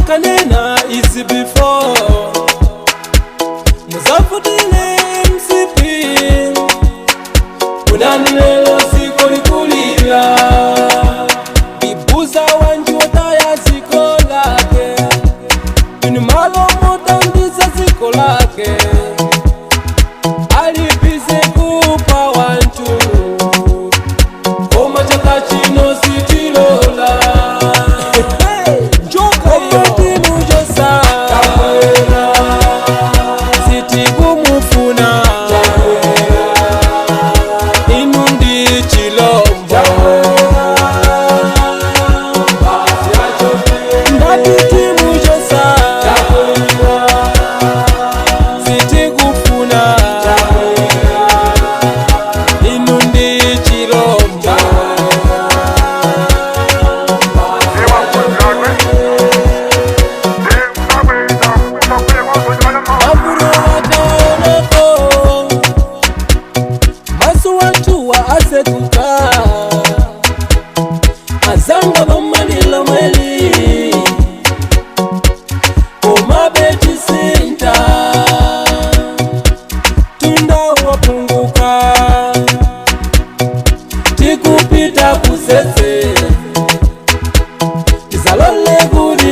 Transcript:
kanena easy before muzavutile msipi kunani lelo siko likulila bibuza wanjota ya ziko lake tunimalo motandiza ziko lake alipize kupa wantu koma chaka chino sitilola njoka yoti mujosa siti kumufuna inundi chilombo ndapiti mujosa siti kufuna inundi chilombo aburo wataoneko masu watu wa asetuka azanga bamalila mweli omabeti sinta tunda wapunguka tikupita kusese tizalole kuli